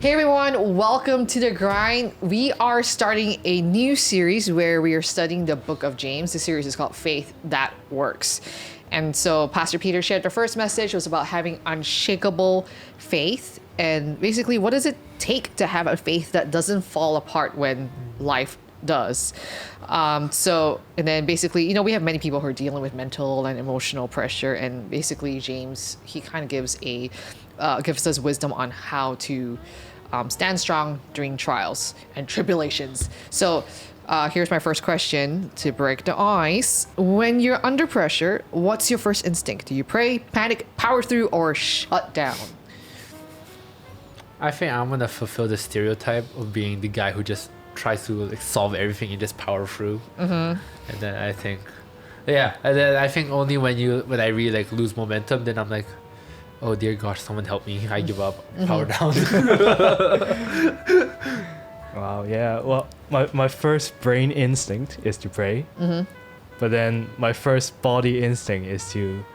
Hey everyone, welcome to The Grind. We are starting a new series where we are studying the book of James. The series is called Faith That Works. And so Pastor Peter shared the first message was about having unshakable faith. And basically, what does it take to have a faith that doesn't fall apart when life does? And then basically, we have many people who are dealing with mental and emotional pressure. And basically, James, he kind of gives us wisdom on how to stand strong during trials and tribulations. So here's my first question to break the ice. When you're under pressure, what's your first instinct? Do you pray, panic, power through, or shut down? I think I'm gonna fulfill the stereotype of being the guy who just tries to solve everything and just power through. And then I think, only when I really lose momentum, then I'm like, oh dear gosh, someone help me. I give up. Power down. Wow, yeah. Well, my first brain instinct is to pray. But then my first body instinct is to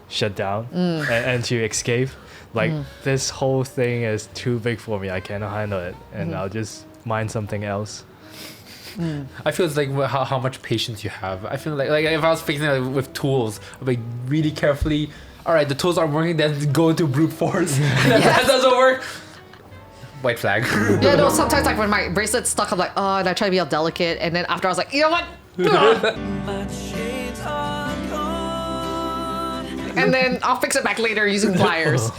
shut down and to escape. This whole thing is too big for me. I cannot handle it. And I'll just mind something else. I feel it's like how much patience you have. I feel like if I was fixing it with tools, I'd be really carefully, all right, the tools aren't working, then go into brute force. That doesn't work. White flag. Yeah, no, sometimes when my bracelet's stuck, I'm like, oh, and I try to be all delicate. And then after I was like, you know what? And then I'll fix it back later using pliers.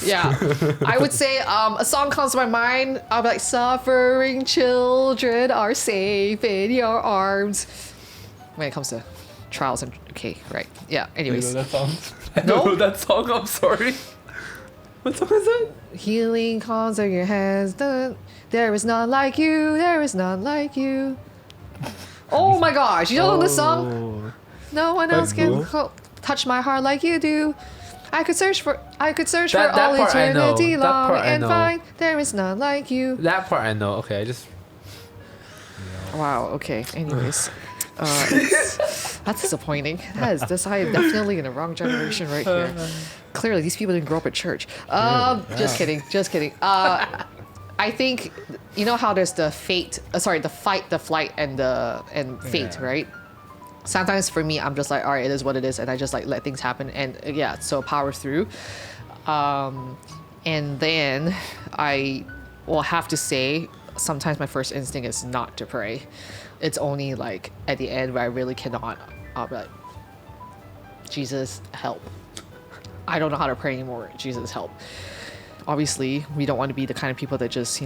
Yeah, I would say a song comes to my mind. I'll be like, suffering children are safe in your arms. When it comes to trials and anyways. You know that song? I don't know that song, I'm sorry. What song is that? Healing comes of your hands. There is none like you. There is none like you. Oh my gosh, you don't know this song? No one else can touch my heart like you do. I could search for all eternity long and find there is none like you. That part I know. Okay, I just. Wow. Okay. Anyways, that's disappointing. I am definitely in the wrong generation right here. Clearly, these people didn't grow up at church. Just kidding. I think how there's the fight, the flight, and fate, right? Sometimes for me, I'm just like, all right, it is what it is, and I just let things happen, and so power through. And then I will have to say, sometimes my first instinct is not to pray. It's only at the end where I really cannot. I'll be like, Jesus, help. I don't know how to pray anymore. Jesus, help. Obviously, we don't want to be the kind of people that just,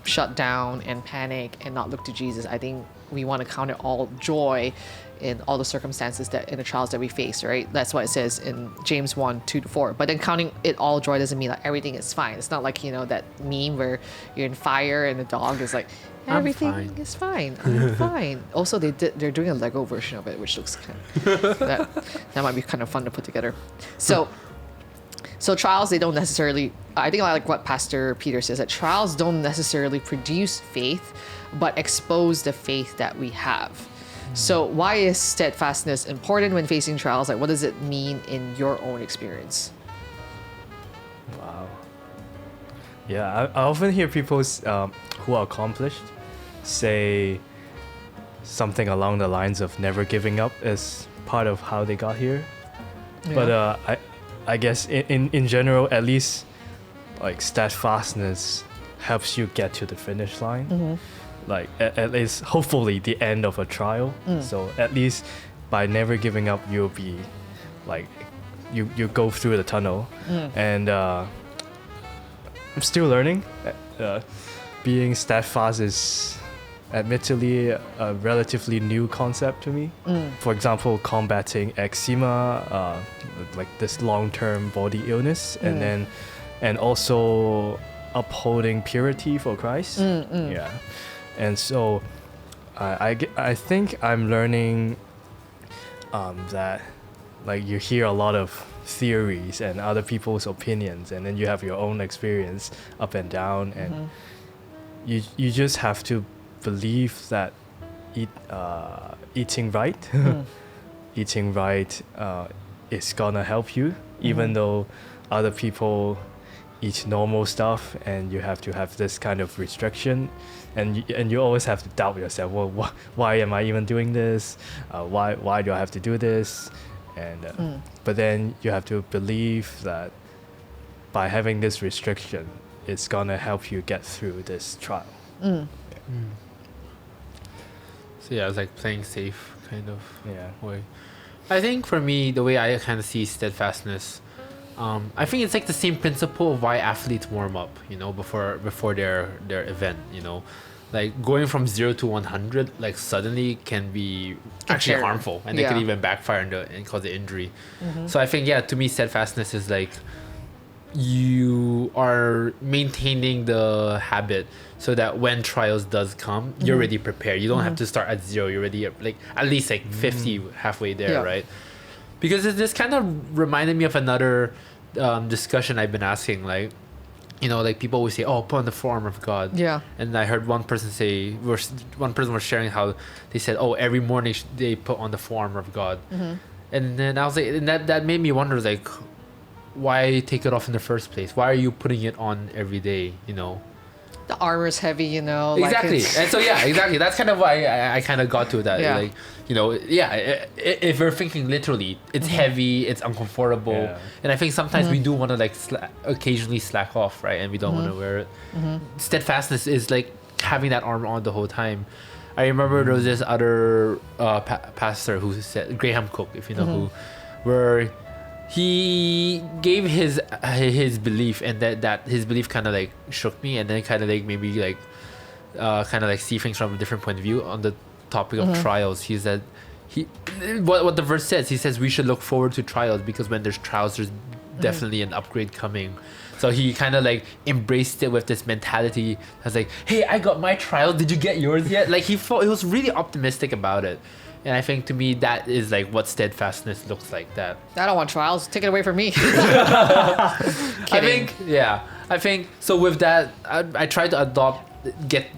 shut down and panic and not look to Jesus. I think we want to count it all joy in all the circumstances in the trials that we face, right? That's what it says in James 1:2-4. But then counting it all joy doesn't mean everything is fine. It's not like, that meme where you're in fire and the dog is like, everything is fine. I'm fine. Also, they're doing a Lego version of it, which looks that might be kind of fun to put together. So trials, they don't necessarily, I think I like what Pastor Peter says, that trials don't necessarily produce faith, but expose the faith that we have. So why is steadfastness important when facing trials? What does it mean in your own experience? Wow. Yeah, I often hear people who are accomplished say something along the lines of never giving up as part of how they got here. Yeah. But I guess in general, at least steadfastness helps you get to the finish line. At least hopefully the end of a trial. So at least by never giving up, you'll be you go through the tunnel. And I'm still learning. Being steadfast is admittedly a relatively new concept to me. For example, combating eczema, this long-term body illness, and also upholding purity for Christ. Yeah. And so I think I'm learning that you hear a lot of theories and other people's opinions, and then you have your own experience up and down, and you just have to believe that eating right is gonna help you, even though other people each normal stuff, and you have to have this kind of restriction, and you always have to doubt yourself. Well, why am I even doing this? Why do I have to do this? And but then you have to believe that by having this restriction, it's gonna help you get through this trial. Mm. So yeah, it's like playing safe kind of Yeah. way. I think for me, the way I kind of see steadfastness, I think it's like the same principle of why athletes warm up, you know, before their event, you know, like going from 0 to 100, like suddenly can be actually Scary. harmful, and it Yeah. can even backfire and cause an injury. So I think, yeah, to me, steadfastness is like you are maintaining the habit so that when trials does come, you're already prepared. You don't have to start at 0. You're already at least 50 halfway there, Yeah. right? Because this kind of reminded me of another discussion I've been asking, like, you know, like people always say, oh, put on the full armor of God. Yeah. And I heard one person was sharing how they said, oh, every morning they put on the full armor of God. And then I was like, and that made me wonder, like, why take it off in the first place? Why are you putting it on every day, you know? The armor's heavy, you know. Exactly. Like And so, yeah, exactly. That's kind of why I kind of got to that. Yeah. Like, you know, yeah, if we're thinking literally, it's heavy, it's uncomfortable. Yeah. And I think sometimes we do want to, like, occasionally slack off, right? And we don't want to wear it. Steadfastness is like having that armor on the whole time. I remember there was this other pastor who said, Graham Cook, if you know who, where he gave his belief, and that his belief kind of like shook me, and then kind of like maybe like kind of like see things from a different point of view on the topic of trials. He said what the verse says. He says we should look forward to trials because when there's trials, there's definitely an upgrade coming. So he kind of like embraced it with this mentality. I was like, hey, I got my trial. Did you get yours yet? Like he was really optimistic about it. And I think to me that is like what steadfastness looks like. That I don't want trials. Take it away from me. I think so. With that, I try to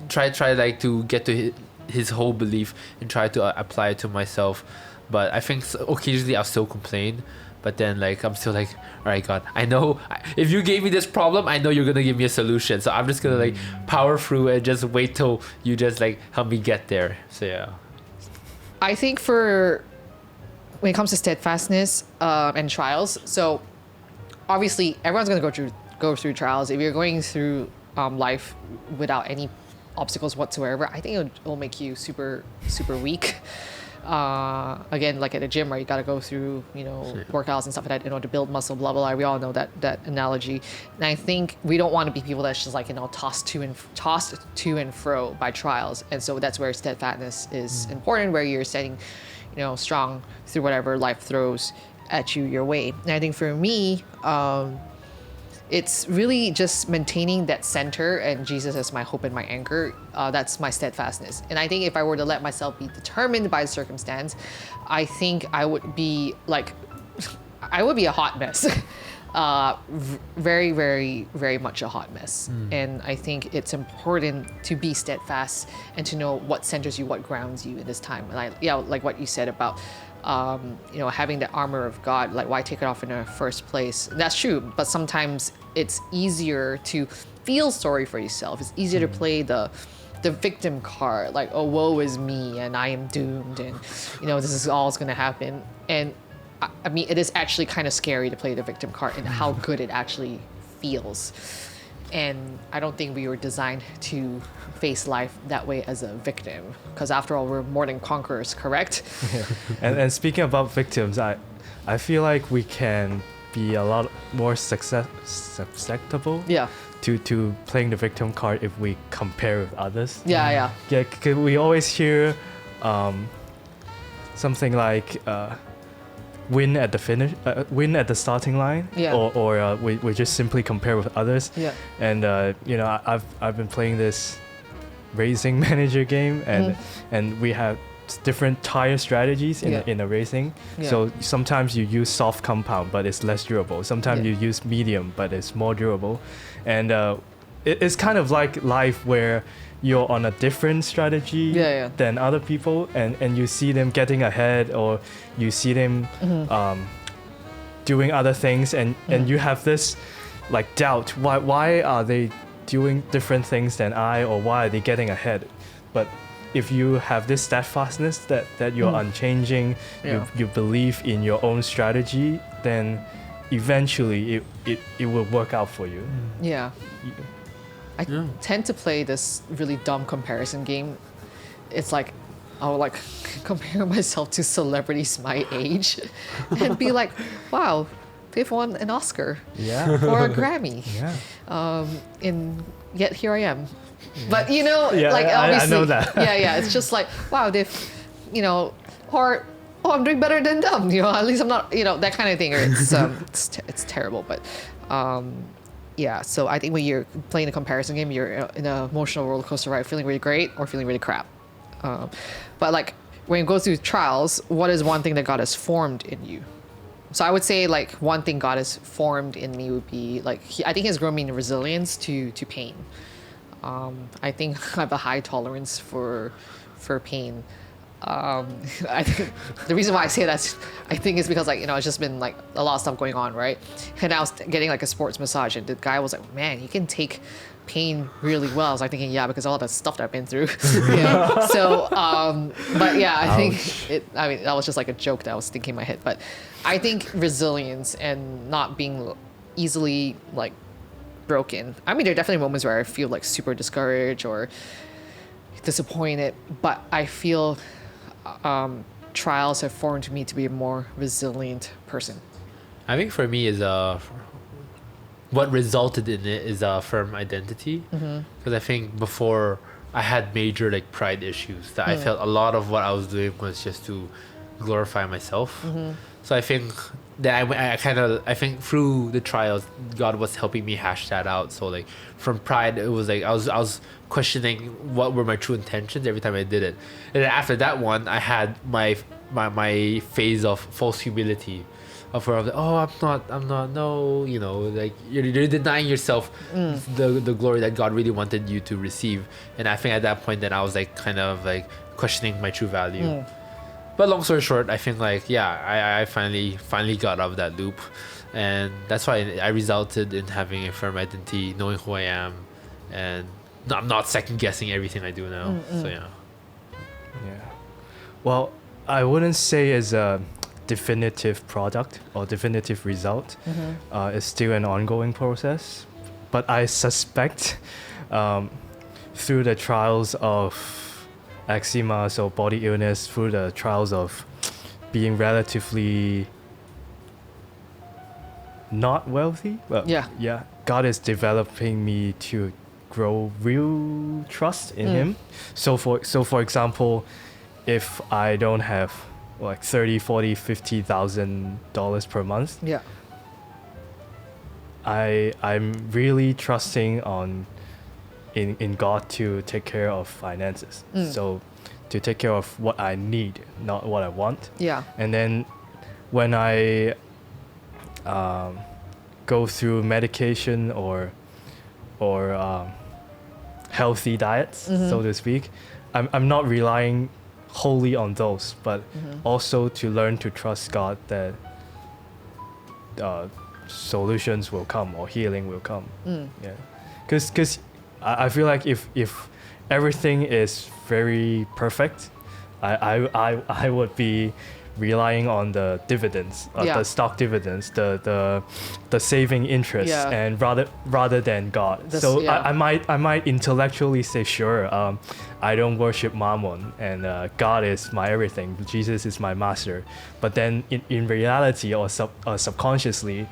try like to get to his whole belief and try to apply it to myself. But I think occasionally I'll still complain. But then, like, I'm still like, all right, God, I know if you gave me this problem, I know you're gonna give me a solution. So I'm just gonna like power through and just wait till you just like help me get there. So yeah. I think when it comes to steadfastness and trials, so obviously everyone's gonna go through trials. If you're going through life without any obstacles whatsoever, I think it'll make you super weak. Again, like at a gym, right? You got to go through, you know, workouts and stuff like that, you know, to build muscle, blah, blah, blah. We all know that analogy. And I think we don't want to be people that's just like, you know, tossed to and fro by trials. And so that's where steadfastness is important, where you're standing, you know, strong through whatever life throws at you your way. And I think for me, it's really just maintaining that center and Jesus as my hope and my anchor. That's my steadfastness. And I think if I were to let myself be determined by circumstance, I think I would be a hot mess. Very, very, very much a hot mess. And I think it's important to be steadfast and to know what centers you, what grounds you in this time. And like what you said about you know, having the armor of God, like why take it off in the first place? That's true, but sometimes it's easier to feel sorry for yourself. It's easier to play the victim card, like, oh, woe is me, and I am doomed, and you know, this is all that's gonna happen. And I mean, it is actually kind of scary to play the victim card and how good it actually feels. And I don't think we were designed to face life that way as a victim, because after all, we're more than conquerors, correct? Yeah. And speaking about victims, I feel like we can be a lot more susceptible Yeah. to playing the victim card if we compare with others. Yeah. Yeah, 'cause we always hear something like win at the finish, win at the starting line, Yeah. or we just simply compare with others. Yeah. And you know, I've been playing this racing manager game, and we have different tire strategies in a racing. Yeah. So sometimes you use soft compound, but it's less durable. Sometimes you use medium, but it's more durable. And it's kind of like life, where you're on a different strategy than other people, and you see them getting ahead, or you see them doing other things, and you have this like doubt why are they doing different things than I, or why are they getting ahead. But if you have this steadfastness that you're unchanging, Yeah. you believe in your own strategy, then eventually it will work out for you. Yeah. I Yeah. tend to play this really dumb comparison game. It's like I'll like compare myself to celebrities my age and be like, wow, they've won an Oscar Yeah. or a Grammy. Yeah. And yet here I am. But you know, Yeah, like I obviously, know that. yeah. It's just like, wow, they've, you know, or oh, I'm doing better than them. You know, at least I'm not, you know, that kind of thing. Or it's terrible. But yeah. So I think when you're playing a comparison game, you're in an emotional roller coaster ride, feeling really great or feeling really crap. But like when you go through trials, what is one thing that God has formed in you? So I would say like one thing God has formed in me would be like I think He's grown me in resilience to pain. I think I have a high tolerance for pain. I think the reason why I say that I think is because like you know it's just been like a lot of stuff going on, right? And I was getting like a sports massage, and the guy was like, "Man, you can take pain really well." I was like thinking, yeah, because all the stuff that I've been through. Yeah. So, but yeah, I think it. I mean, that was just like a joke that I was thinking in my head. But I think resilience and not being easily like broken. I mean, there are definitely moments where I feel like super discouraged or disappointed, but I feel trials have formed me to be a more resilient person. I think for me is what resulted in it is a firm identity, because I think before I had major like pride issues that I felt a lot of what I was doing was just to glorify myself. So I think that I think through the trials God was helping me hash that out. So like from pride it was like I was questioning what were my true intentions every time I did it. And then after that one I had my phase of false humility of where I was like, oh I'm not no, you know, like you're denying yourself the glory that God really wanted you to receive. And I think at that point then I was like kind of like questioning my true value. But long story short, I think like yeah, I finally got out of that loop, and that's why I resulted in having a firm identity, knowing who I am, and I'm not second guessing everything I do now. So yeah. Yeah. Well, I wouldn't say it's a definitive product or definitive result. It's still an ongoing process, but I suspect through the trials of eczema, so body illness, through the trials of being relatively not wealthy, yeah, God is developing me to grow real trust in Him. So for example, if I don't have like $30,000, $40,000, $50,000 per month, Yeah. I'm really trusting in God to take care of finances. So to take care of what I need, not what I want. Yeah. And then when I go through medication or healthy diets, so to speak, I'm not relying wholly on those, but also to learn to trust God that solutions will come or healing will come. Yeah, because I feel like if everything is very perfect, I would be relying on the dividends, the stock dividends, the saving interest, and rather than God. I might intellectually say sure, I don't worship Mammon, and God is my everything. Jesus is my master. But then in reality or subconsciously,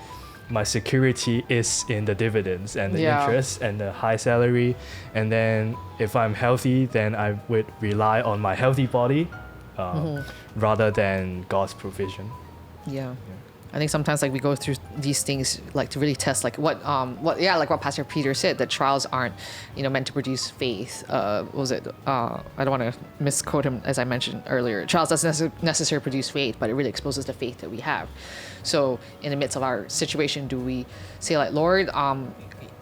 my security is in the dividends and the interest and the high salary. And then if I'm healthy, then I would rely on my healthy body rather than God's provision. Yeah. I think sometimes like we go through these things like to really test like what Pastor Peter said, that trials aren't, meant to produce faith. What was it? I don't want to misquote him, as I mentioned earlier. Trials doesn't necessarily produce faith, but it really exposes the faith that we have. So in the midst of our situation, do we say like, Lord,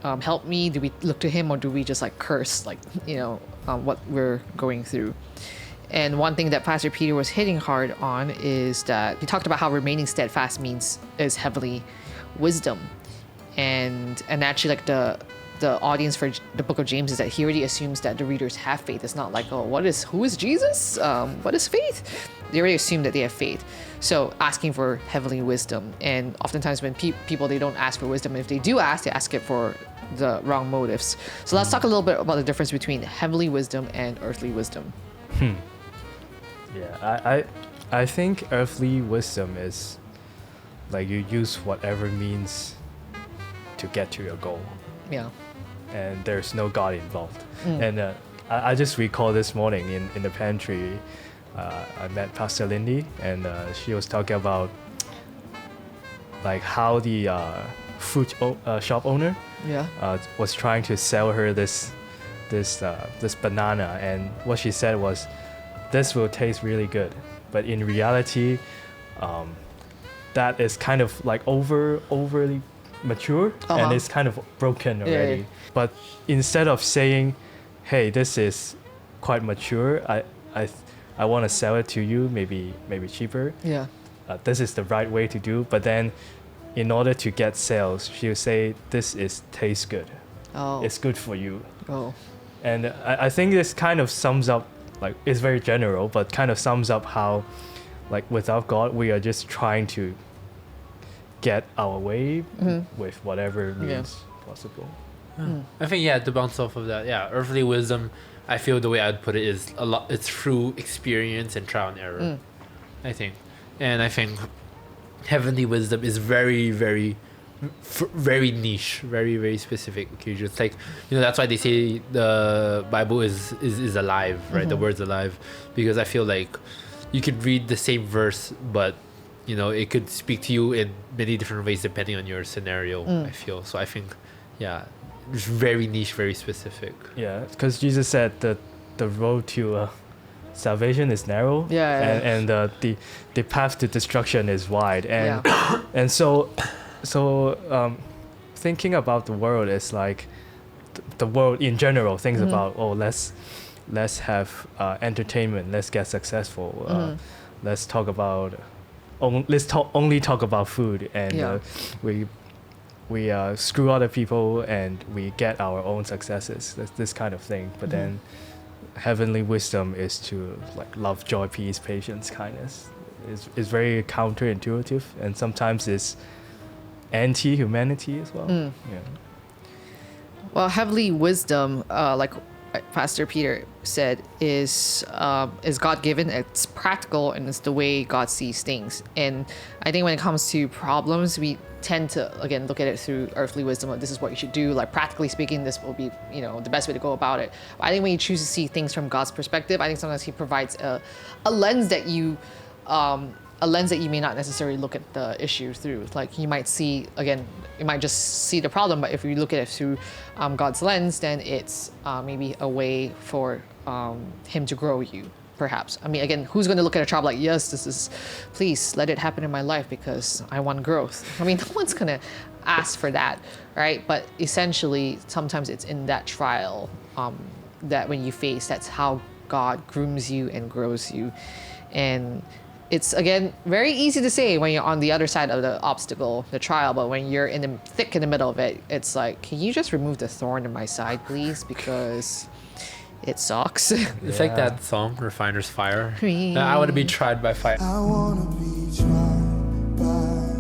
help me? Do we look to Him, or do we just like curse what we're going through? And one thing that Pastor Peter was hitting hard on is that he talked about how remaining steadfast is heavenly wisdom. and actually like the audience for the book of James is that he already assumes that the readers have faith. It's not like, oh, who is Jesus? What is faith? They already assume that they have faith. So asking for heavenly wisdom. And oftentimes when people, they don't ask for wisdom. If they do ask, they ask it for the wrong motives. So let's talk a little bit about the difference between heavenly wisdom and earthly wisdom. Yeah, I think earthly wisdom is like you use whatever means to get to your goal, Yeah. and there's no God involved. And I just recall this morning in the pantry, I met Pastor Lindy, and she was talking about like how the fruit shop owner Yeah. was trying to sell her this banana, and what she said was, this will taste really good, but in reality, that is kind of like overly mature, and it's kind of broken already. yeah. But instead of saying, hey, this is quite mature, I want to sell it to you, maybe cheaper, Yeah. this is the right way to do. But then in order to get sales, she'll say, this tastes good, Oh. it's good for you. Oh. And I think this kind of sums up, like, it's very general, but kind of sums up how, like, without God, we are just trying to get our way with whatever means possible. I think, yeah, to bounce off of that, yeah, earthly wisdom, I feel the way I'd put it is it's through experience and trial and error, I think. And I think heavenly wisdom is very, very, very niche, very, very specific occasions. Like, that's why they say the Bible is alive, right? The word's alive, because I feel like you could read the same verse, but it could speak to you in many different ways depending on your scenario. I feel so. I think, yeah, it's very niche, very specific. Yeah, because Jesus said that the road to salvation is narrow, and the path to destruction is wide, and and so thinking about the world is like the world in general thinks about, oh, let's have entertainment, let's get successful, let's talk about only talk about food, and we screw other people and we get our own successes. That's this kind of thing. But then heavenly wisdom is to like love, joy, peace, patience, kindness. It's very counterintuitive, and sometimes it's anti-humanity as well. Yeah. Well, heavenly wisdom, like Pastor Peter said, is God-given. It's practical, and it's the way God sees things. And I think when it comes to problems, we tend to, again, look at it through earthly wisdom. Like, this is what you should do. Like, practically speaking, this will be, the best way to go about it. But I think when you choose to see things from God's perspective, I think sometimes He provides a lens that you may not necessarily look at the issue through. Like, you might see, again, you might just see the problem, but if you look at it through God's lens, then it's maybe a way for Him to grow you, perhaps. I mean, again, who's going to look at a trouble like, yes, please let it happen in my life because I want growth? I mean, no one's going to ask for that, right? But essentially, sometimes it's in that trial that when you face, that's how God grooms you and grows you. And it's, again, very easy to say when you're on the other side of the obstacle, the trial, but when you're in the middle of it, it's like, can you just remove the thorn in my side, please? Because it sucks. It's like that song, Refiner's Fire. I want to be tried by fire. I wanna be tried by fire.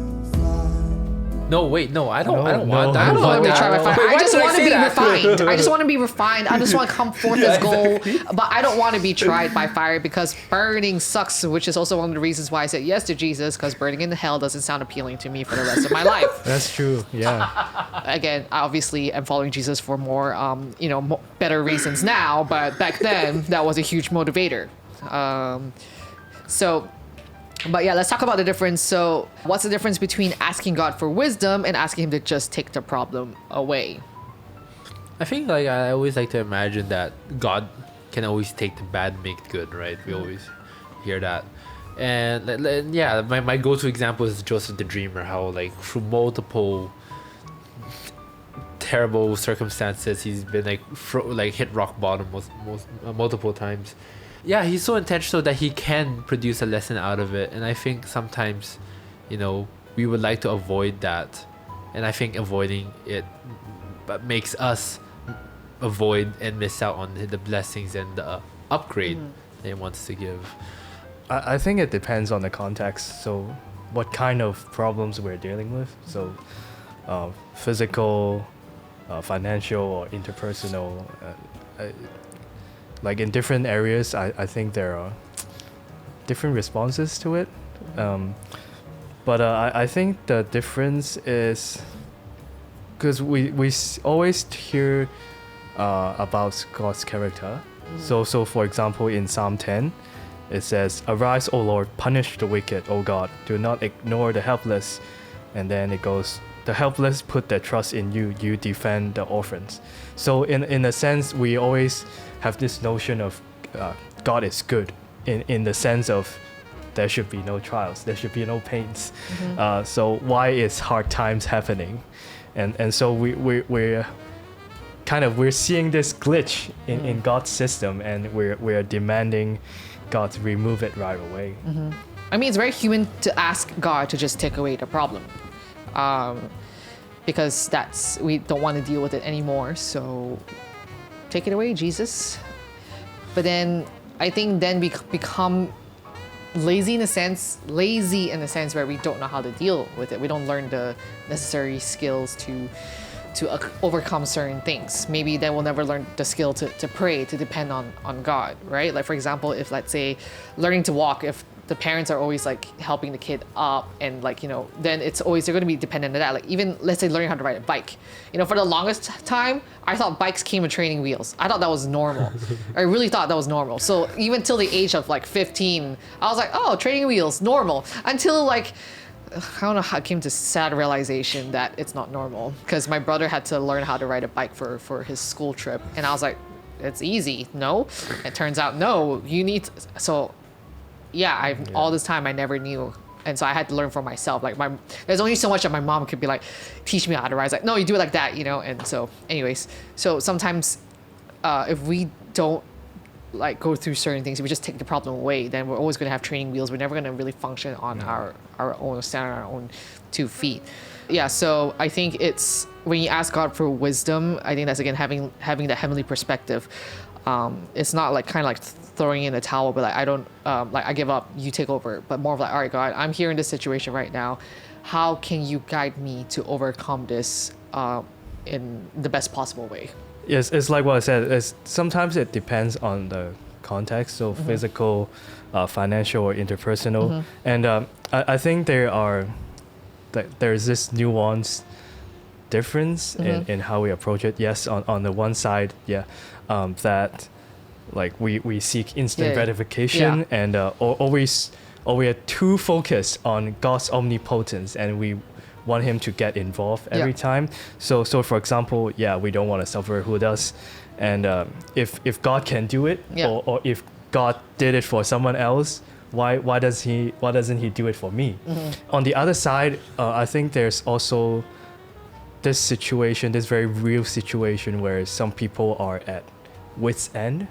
No, wait, no, I don't want that. I don't want to be tried by fire. Wait, I why just did want to say be that? refined. I just want to be refined. I just want to come forth as gold. But I don't want to be tried by fire because burning sucks, which is also one of the reasons why I said yes to Jesus, because burning in the hell doesn't sound appealing to me for the rest of my life. That's true. Yeah. Again, I obviously am following Jesus for more, better reasons now, but back then that was a huge motivator. But yeah, let's talk about the difference. So what's the difference between asking God for wisdom and asking Him to just take the problem away? I think like I always like to imagine that God can always take the bad and make it good, right? We always hear that. And yeah, my go-to example is Joseph the Dreamer, how like through multiple terrible circumstances, he's been like hit rock bottom multiple times. Yeah, he's so intentional that he can produce a lesson out of it. And I think sometimes, we would like to avoid that and I think avoiding it but makes us avoid and miss out on the blessings and the upgrade that He wants to give. I think it depends on the context. So, what kind of problems we're dealing with. So, physical, financial, or interpersonal. Like in different areas, I think there are different responses to it. But I think the difference is because we always hear about God's character. So for example, in Psalm 10, it says, "Arise, O Lord, punish the wicked, O God. Do not ignore the helpless." And then it goes, "The helpless put their trust in you. You defend the orphans." So in a sense, we always have this notion of God is good in the sense of there should be no trials, there should be no pains. So why is hard times happening? And so we're seeing this glitch in God's system, and we're demanding God to remove it right away. I mean, it's very human to ask God to just take away the problem, because we don't want to deal with it anymore. So take it away, Jesus. But then I think then we become lazy in a sense where we don't know how to deal with it. We don't learn the necessary skills to overcome certain things. Maybe then we'll never learn the skill to pray, to depend on God, right? Like for example, if let's say learning to walk, if the parents are always like helping the kid up and like, then it's always, they're going to be dependent on that. Like even let's say learning how to ride a bike, for the longest time, I thought bikes came with training wheels. I thought that was normal. I really thought that was normal. So even till the age of like 15, I was like, oh, training wheels, normal. Until like, I don't know how I came to sad realization that it's not normal, because my brother had to learn how to ride a bike for his school trip. And I was like, it's easy. No, it turns out, no, you need to, so yeah, all this time I never knew. And so I had to learn for myself. Like there's only so much that my mom could be like, teach me how to ride. It's like, no, you do it like that, And so anyways, so sometimes if we don't like go through certain things, if we just take the problem away, then we're always going to have training wheels. We're never going to really function on our own, stand on our own 2 feet. Yeah, so I think it's when you ask God for wisdom, I think that's again having that heavenly perspective. It's not like kind of like throwing in the towel, but like I don't like I give up, you take over, but more of like, all right, God, I'm here in this situation right now. How can you guide me to overcome this in the best possible way? Yes, it's like what I said. Sometimes it depends on the context, so physical, financial, or interpersonal. And I think there's this nuanced difference in how we approach it. Yes, on the one side, that like we seek instant gratification, and or we are too focused on God's omnipotence, and we want Him to get involved every time. So for example, we don't want to suffer. Who does? And if God can do it, or if God did it for someone else, why doesn't He do it for me? On the other side, I think there's also this very real situation where some people are at wit's end,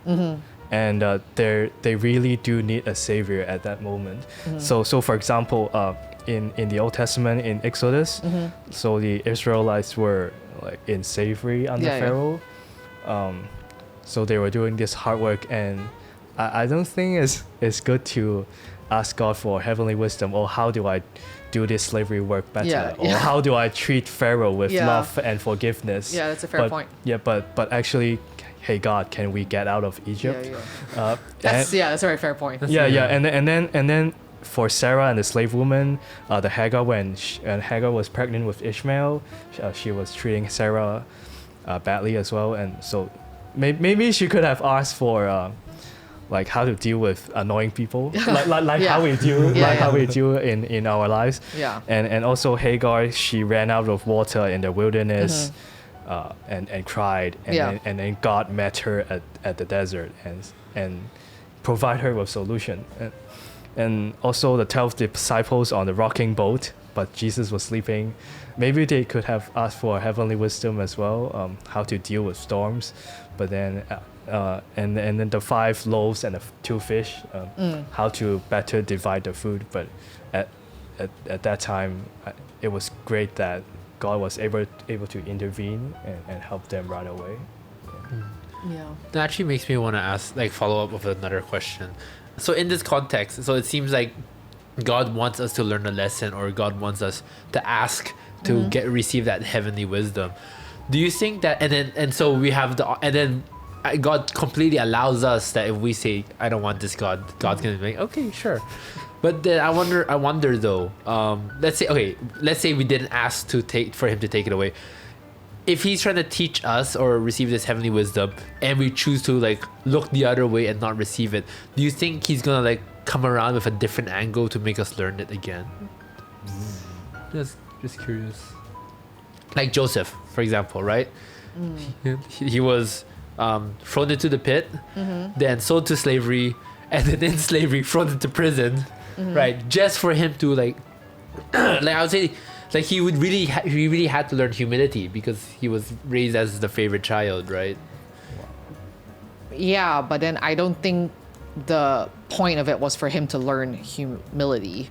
and they really do need a savior at that moment. So for example, in the Old Testament, in Exodus, so the Israelites were like in slavery under Pharaoh. So they were doing this hard work, and I don't think it's good to ask God for heavenly wisdom, or how do I do this slavery work better, or how do I treat Pharaoh with love and forgiveness. Yeah, that's a fair point. But actually, hey God, can we get out of Egypt? That's a very fair point. And then for Sarah and the slave woman, the Hagar, when Hagar was pregnant with Ishmael, she was treating Sarah badly as well, and so maybe she could have asked for like how to deal with annoying people, like how we do in our lives. And also Hagar, she ran out of water in the wilderness, and cried, and then God met her at the desert and provide her with solution. And also the 12 disciples on the rocking boat, but Jesus was sleeping. Maybe they could have asked for heavenly wisdom as well, how to deal with storms. But then, and then the 5 loaves and the 2 fish, how to better divide the food. But at that time, it was great that God was able to intervene and help them right away. Yeah. That actually makes me want to ask, like, follow up with another question. So in this context, so it seems like God wants us to learn a lesson, or God wants us to ask to receive that heavenly wisdom. Do you think that, and so we have God completely allows us that if we say, I don't want this God, God's gonna be like, okay, sure. But then I wonder though, let's say we didn't ask for him to take it away. If he's trying to teach us or receive this heavenly wisdom, and we choose to like look the other way and not receive it, do you think he's gonna like come around with a different angle to make us learn it again? Just curious. Like Joseph, for example, right? He was thrown into the pit, then sold to slavery, and then in slavery thrown into prison, right? Just for him to like I would say, like he really had to learn humility because he was raised as the favorite child, right? Yeah, but then I don't think the point of it was for him to learn humility.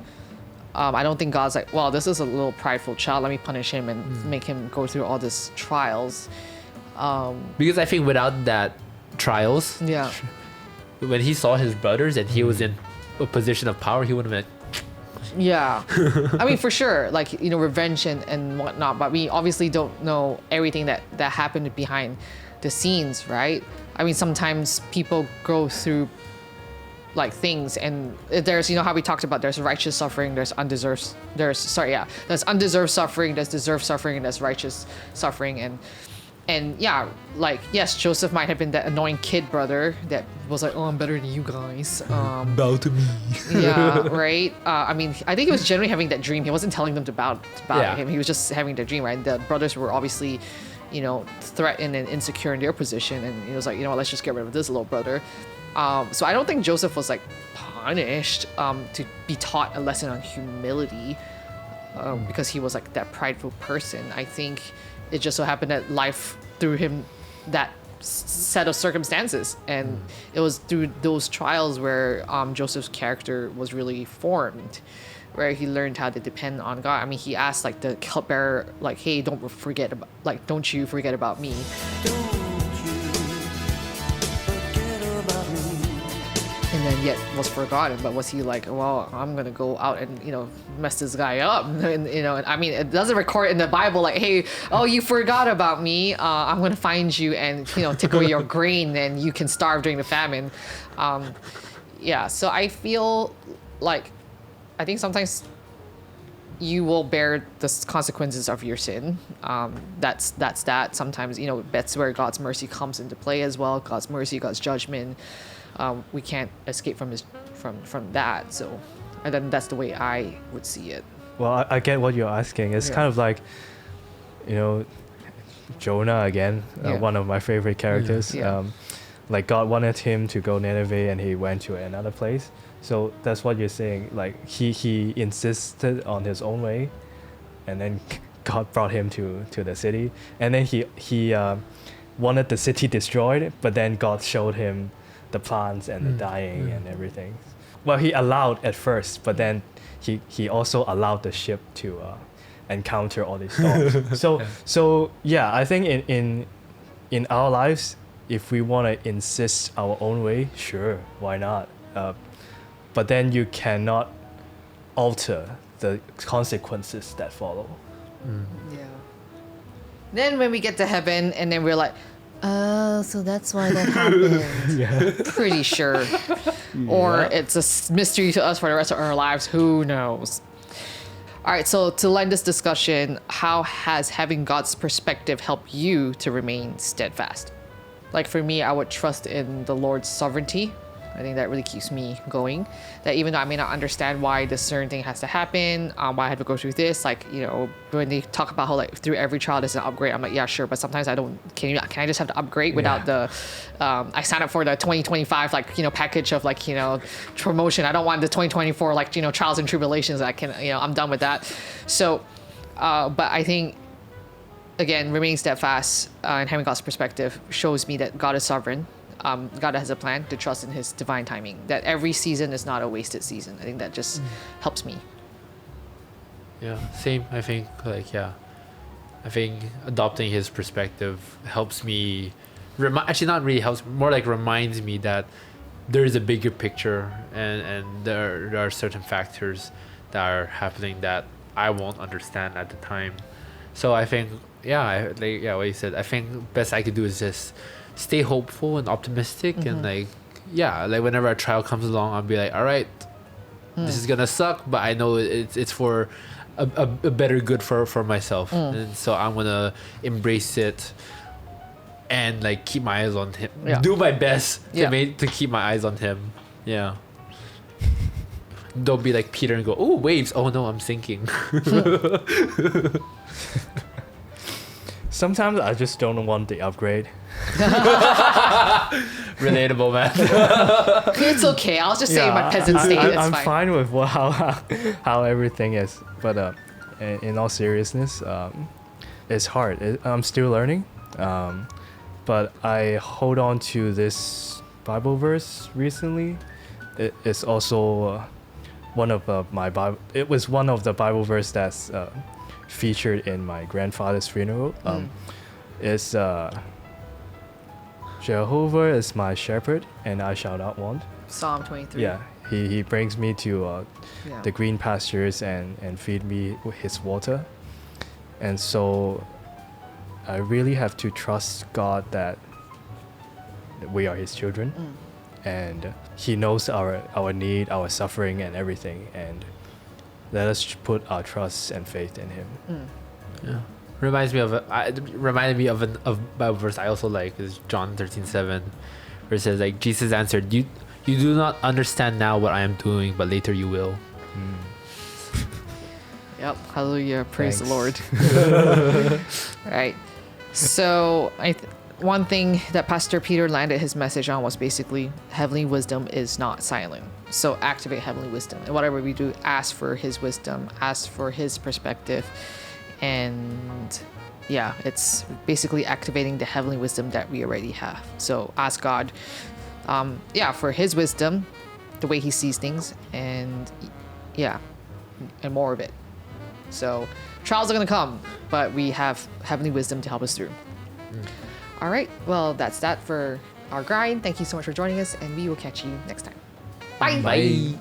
I don't think God's like, well, this is a little prideful child, let me punish him and make him go through all these trials. Because I think without that trials, Yeah. when he saw his brothers and he was in a position of power, he would have been Yeah. I mean, for sure, like, you know, revenge and whatnot, but we obviously don't know everything that happened behind the scenes, right? I mean, sometimes people go through like things, and there's, you know, how we talked about, there's righteous suffering, there's undeserved suffering, there's deserved suffering, and there's righteous suffering. And yeah, like, yes, Joseph might have been that annoying kid brother that was like, oh, I'm better than you guys. bow to me. Yeah, right. I mean, I think he was generally having that dream. He wasn't telling them to bow him. He was just having the dream, right? The brothers were obviously, you know, threatened and insecure in their position, and he was like, you know what, let's just get rid of this little brother. So I don't think Joseph was like punished to be taught a lesson on humility because he was like that prideful person. I think it just so happened that life threw him that set of circumstances, and it was through those trials where Joseph's character was really formed, where he learned how to depend on God. I mean, he asked like the cupbearer, like, hey, don't you forget about me. And then yet was forgotten. But was he like, well, I'm gonna go out and, you know, mess this guy up? And, you know, I mean, it doesn't record in the Bible like, hey, oh, you forgot about me. I'm gonna find you and, you know, take away your grain, and you can starve during the famine. Yeah. So I feel like, I think sometimes you will bear the consequences of your sin. That's that. Sometimes, you know, that's where God's mercy comes into play as well. God's mercy, God's judgment. We can't escape from that. So, and then that's the way I would see it. Well, I get what you're asking. It's kind of like, you know, Jonah again, one of my favorite characters. Yeah. Like God wanted him to go Nineveh, and he went to another place. So that's what you're saying. Like he insisted on his own way, and then God brought him to the city, and then he wanted the city destroyed, but then God showed him the plants and the dying and everything. Well, he allowed at first, but then he also allowed the ship to encounter all these storms. So yeah, I think in our lives, if we want to insist our own way, sure, why not? But then you cannot alter the consequences that follow. Yeah. Then when we get to heaven, and then we're like, oh, so that's why that happened. Pretty sure. Or it's a mystery to us for the rest of our lives. Who knows? All right, so to end this discussion, how has having God's perspective helped you to remain steadfast? Like for me, I would trust in the Lord's sovereignty. I think that really keeps me going. That even though I may not understand why this certain thing has to happen, why I have to go through this, like, you know, when they talk about how like through every trial there's an upgrade, I'm like, yeah, sure, but sometimes I don't. Can I just have the upgrade without the? I signed up for the 2025 like, you know, package of like, you know, promotion. I don't want the 2024 like, you know, trials and tribulations. I can, you know, I'm done with that. So, but I think, again, remaining steadfast and having God's perspective shows me that God is sovereign. God has a plan, to trust in his divine timing, that every season is not a wasted season. I think that just helps me. Yeah, same. I think like, I think adopting his perspective helps me. Actually, not really helps. More like reminds me that there is a bigger picture, and there are certain factors that are happening that I won't understand at the time. So I think, what you said. I think best I could do is just stay hopeful and optimistic, and like whenever a trial comes along, I'll be like, all right, this is gonna suck, but I know it's for a better good for myself, and so I'm gonna embrace it and like keep my eyes on him. Do my best to keep my eyes on him. Yeah. Don't be like Peter and go, oh, waves. Oh no, I'm sinking. Sometimes I just don't want the upgrade. Relatable, man. It's okay. I'll just say my peasant state. It's I'm fine. fine with how everything is, but in all seriousness, it's hard. I'm still learning, but I hold on to this Bible verse recently. It's also one of my Bible. It was one of the Bible verse that's featured in my grandfather's funeral. It's Jehovah is my shepherd, and I shall not want. Psalm 23. Yeah, he brings me to the green pastures and feed me with his water. And so I really have to trust God that we are his children. And he knows our need, our suffering, and everything. And let us put our trust and faith in him. Yeah. Reminded me of a Bible verse I also like, is John 13:7, where it says like, Jesus answered, you do not understand now what I am doing, but later you will. Yep. Hallelujah. Praise Thanks. the Lord. Right. So one thing that Pastor Peter landed his message on was basically heavenly wisdom is not silent. So activate heavenly wisdom. And whatever we do, ask for his wisdom, ask for his perspective. And yeah, it's basically activating the heavenly wisdom that we already have. So ask God, for his wisdom, the way he sees things, and and more of it. So trials are going to come, but we have heavenly wisdom to help us through. All right. Well, that's that for our grind. Thank you so much for joining us, and we will catch you next time. Bye. Bye.